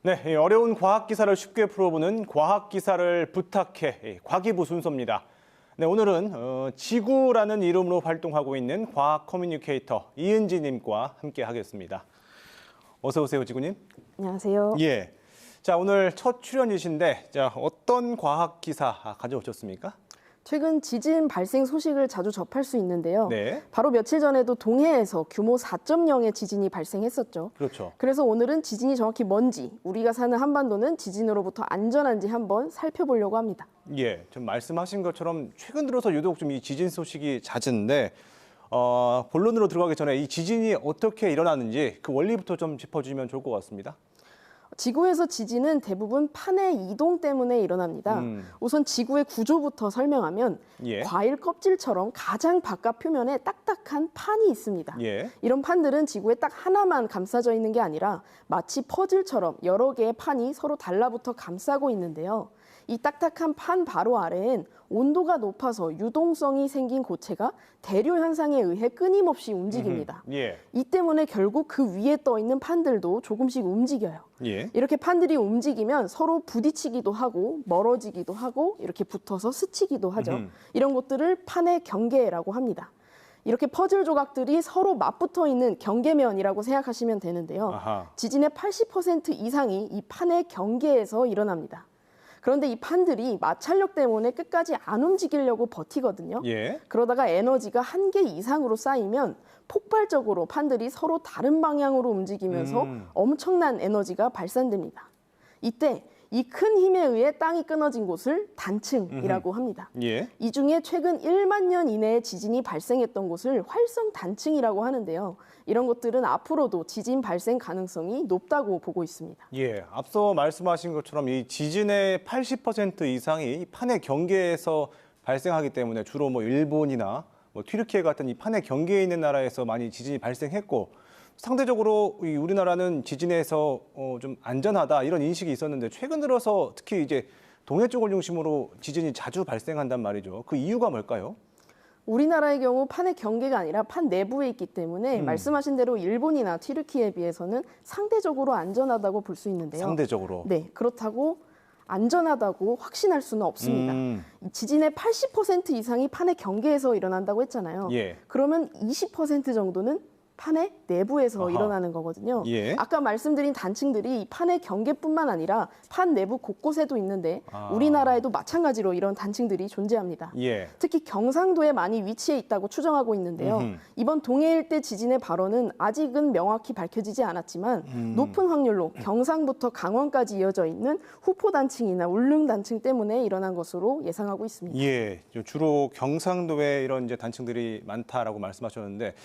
네, 어려운 과학 기사를 쉽게 풀어보는 과학 기사를 부탁해 과기부 순서입니다. 네, 오늘은 지구라는 이름으로 활동하고 있는 과학 커뮤니케이터 이은지님과 함께 하겠습니다. 어서 오세요, 지구님. 안녕하세요. 예. 자, 오늘 첫 출연이신데, 자, 어떤 과학 기사 가져오셨습니까? 최근 지진 발생 소식을 자주 접할 수 있는데요. 네. 바로 며칠 전에도 동해에서 규모 4.0의 지진이 발생했었죠. 그렇죠. 그래서 오늘은 지진이 정확히 뭔지, 우리가 사는 한반도는 지진으로부터 안전한지 한번 살펴보려고 합니다. 예, 좀 말씀하신 것처럼 최근 들어서 유독 좀 이 지진 소식이 잦은데, 본론으로 들어가기 전에 이 지진이 어떻게 일어나는지 그 원리부터 좀 짚어주시면 좋을 것 같습니다. 지구에서 지진은 대부분 판의 이동 때문에 일어납니다. 우선 지구의 구조부터 설명하면 예. 과일 껍질처럼 가장 바깥 표면에 딱딱한 판이 있습니다. 예. 이런 판들은 지구에 딱 하나만 감싸져 있는 게 아니라 마치 퍼즐처럼 여러 개의 판이 서로 달라붙어 감싸고 있는데요. 이 딱딱한 판 바로 아래엔 온도가 높아서 유동성이 생긴 고체가 대류 현상에 의해 끊임없이 움직입니다. 예. 이 때문에 결국 그 위에 떠 있는 판들도 조금씩 움직여요. 예. 이렇게 판들이 움직이면 서로 부딪히기도 하고 멀어지기도 하고 이렇게 붙어서 스치기도 하죠. 이런 것들을 판의 경계라고 합니다. 이렇게 퍼즐 조각들이 서로 맞붙어 있는 경계면이라고 생각하시면 되는데요. 아하. 지진의 80% 이상이 이 판의 경계에서 일어납니다. 그런데 이 판들이 마찰력 때문에 끝까지 안 움직이려고 버티거든요. 예. 그러다가 에너지가 한계 이상으로 쌓이면 폭발적으로 판들이 서로 다른 방향으로 움직이면서 엄청난 에너지가 발산됩니다. 이때 이 큰 힘에 의해 땅이 끊어진 곳을 단층이라고 합니다. 예. 이 중에 최근 1만 년 이내에 지진이 발생했던 곳을 활성 단층이라고 하는데요. 이런 것들은 앞으로도 지진 발생 가능성이 높다고 보고 있습니다. 예. 앞서 말씀하신 것처럼 이 지진의 80% 이상이 이 판의 경계에서 발생하기 때문에 주로 뭐 일본이나 뭐 튀르키예 같은 이 판의 경계에 있는 나라에서 많이 지진이 발생했고 상대적으로 우리나라는 지진에서 좀 안전하다 이런 인식이 있었는데 최근 들어서 특히 이제 동해 쪽을 중심으로 지진이 자주 발생한단 말이죠. 그 이유가 뭘까요? 우리나라의 경우 판의 경계가 아니라 판 내부에 있기 때문에 말씀하신 대로 일본이나 튀르키예에 비해서는 상대적으로 안전하다고 볼 수 있는데요. 상대적으로. 네, 그렇다고 안전하다고 확신할 수는 없습니다. 지진의 80% 이상이 판의 경계에서 일어난다고 했잖아요. 예. 그러면 20% 정도는 판의 내부에서 아하. 일어나는 거거든요. 예. 아까 말씀드린 단층들이 판의 경계뿐만 아니라 판 내부 곳곳에도 있는데 우리나라에도 마찬가지로 이런 단층들이 존재합니다. 예. 특히 경상도에 많이 위치해 있다고 추정하고 있는데요. 이번 동해 일대 지진의 발원은 아직은 명확히 밝혀지지 않았지만 높은 확률로 경상부터 강원까지 이어져 있는 후포단층이나 울릉단층 때문에 일어난 것으로 예상하고 있습니다. 예. 주로 경상도에 이런 이제 단층들이 많다라고 말씀하셨는데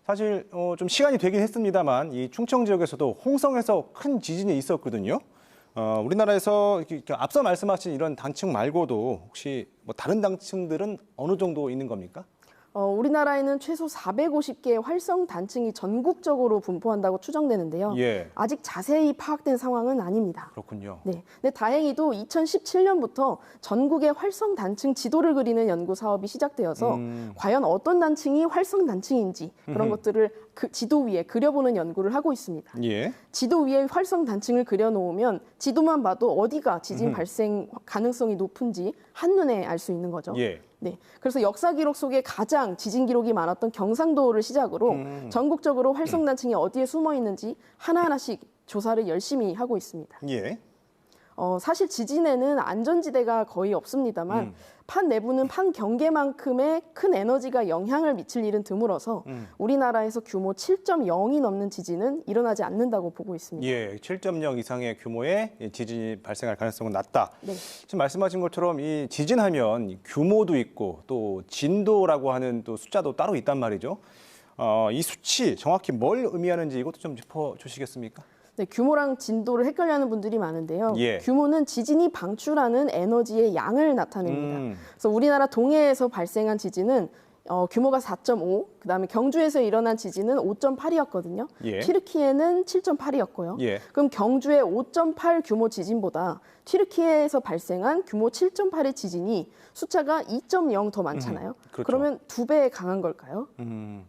사실 좀 시간이 되긴 했습니다만 이 충청 지역에서도 홍성에서 큰 지진이 있었거든요. 우리나라에서 이렇게 앞서 말씀하신 이런 단층 말고도 혹시 뭐 다른 단층들은 어느 정도 있는 겁니까? 우리나라에는 최소 450개의 활성 단층이 전국적으로 분포한다고 추정되는데요. 예. 아직 자세히 파악된 상황은 아닙니다. 그렇군요. 네. 근데 다행히도 2017년부터 전국의 활성 단층 지도를 그리는 연구 사업이 시작되어서 과연 어떤 단층이 활성 단층인지 그런 것들을 그 지도 위에 그려보는 연구를 하고 있습니다. 예. 지도 위에 활성 단층을 그려놓으면 지도만 봐도 어디가 지진 발생 가능성이 높은지 한눈에 알 수 있는 거죠. 예. 네, 그래서 역사 기록 속에 가장 지진 기록이 많았던 경상도를 시작으로 전국적으로 활성 단층이 어디에 숨어 있는지 하나하나씩 조사를 열심히 하고 있습니다. 예. 사실 지진에는 안전지대가 거의 없습니다만 판 내부는 판 경계만큼의 큰 에너지가 영향을 미칠 일은 드물어서 우리나라에서 규모 7.0이 넘는 지진은 일어나지 않는다고 보고 있습니다. 예, 7.0 이상의 규모의 지진이 발생할 가능성은 낮다. 네. 지금 말씀하신 것처럼 이 지진하면 규모도 있고 또 진도라고 하는 또 숫자도 따로 있단 말이죠. 이 수치 정확히 뭘 의미하는지 이것도 좀 짚어주시겠습니까? 네, 규모랑 진도를 헷갈려하는 분들이 많은데요. 예. 규모는 지진이 방출하는 에너지의 양을 나타냅니다. 그래서 우리나라 동해에서 발생한 지진은 규모가 4.5, 그다음에 경주에서 일어난 지진은 5.8이었거든요. 예. 튀르키예는 7.8이었고요. 예. 그럼 경주의 5.8 규모 지진보다 튀르키예에서 발생한 규모 7.8의 지진이 숫자가 2.0 더 많잖아요. 그렇죠. 그러면 2배 강한 걸까요?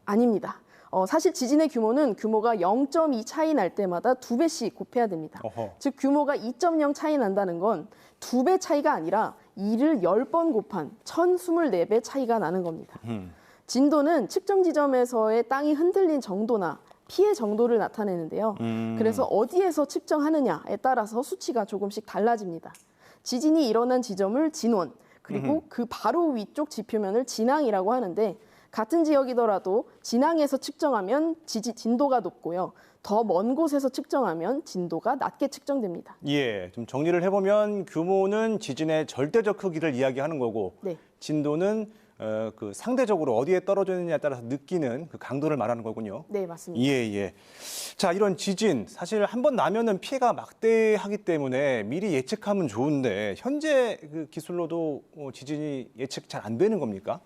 아닙니다. 사실 지진의 규모가 0.2 차이 날 때마다 2배씩 곱해야 됩니다. 어허. 즉 규모가 2.0 차이 난다는 건 2배 차이가 아니라 이를 10번 곱한 1024배 차이가 나는 겁니다. 진도는 측정 지점에서의 땅이 흔들린 정도나 피해 정도를 나타내는데요. 그래서 어디에서 측정하느냐에 따라서 수치가 조금씩 달라집니다. 지진이 일어난 지점을 진원, 그리고 그 바로 위쪽 지표면을 진앙이라고 하는데 같은 지역이더라도 진앙에서 측정하면 진도가 높고요. 더 먼 곳에서 측정하면 진도가 낮게 측정됩니다. 예, 좀 정리를 해보면 규모는 지진의 절대적 크기를 이야기하는 거고 네. 진도는 그 상대적으로 어디에 떨어져 있느냐에 따라서 느끼는 그 강도를 말하는 거군요. 네, 맞습니다. 예, 예. 자, 이런 지진 사실 한 번 나면은 피해가 막대하기 때문에 미리 예측하면 좋은데 현재 그 기술로도 지진이 예측 잘 안 되는 겁니까?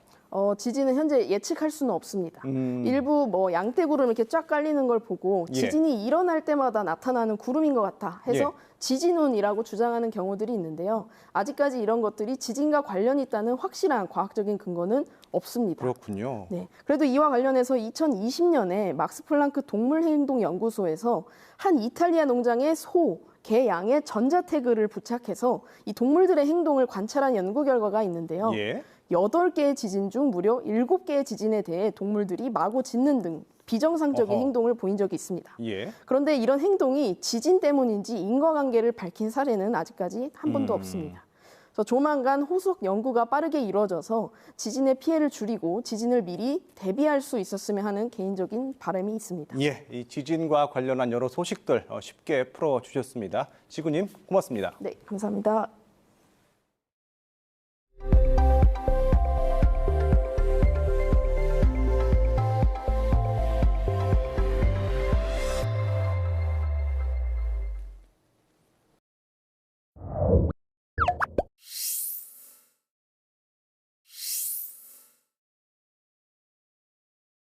지진은 현재 예측할 수는 없습니다. 일부 뭐 양떼구름 이렇게 쫙 깔리는 걸 보고 예. 지진이 일어날 때마다 나타나는 구름인 것 같아 해서 예. 지진운이라고 주장하는 경우들이 있는데요. 아직까지 이런 것들이 지진과 관련이 있다는 확실한 과학적인 근거는 없습니다. 그렇군요. 네. 그래도 이와 관련해서 2020년에 막스 플랑크 동물행동연구소에서 한 이탈리아 농장의 소, 개, 양에 전자 태그를 부착해서 이 동물들의 행동을 관찰한 연구 결과가 있는데요. 예. 8개의 지진 중 무려 7개의 지진에 대해 동물들이 마구 짖는 등 비정상적인 어허. 행동을 보인 적이 있습니다. 예. 그런데 이런 행동이 지진 때문인지 인과관계를 밝힌 사례는 아직까지 한 번도 없습니다. 그래서 조만간 후속 연구가 빠르게 이루어져서 지진의 피해를 줄이고 지진을 미리 대비할 수 있었으면 하는 개인적인 바람이 있습니다. 예, 이 지진과 관련한 여러 소식들 쉽게 풀어주셨습니다. 지구님, 고맙습니다. 네, 감사합니다.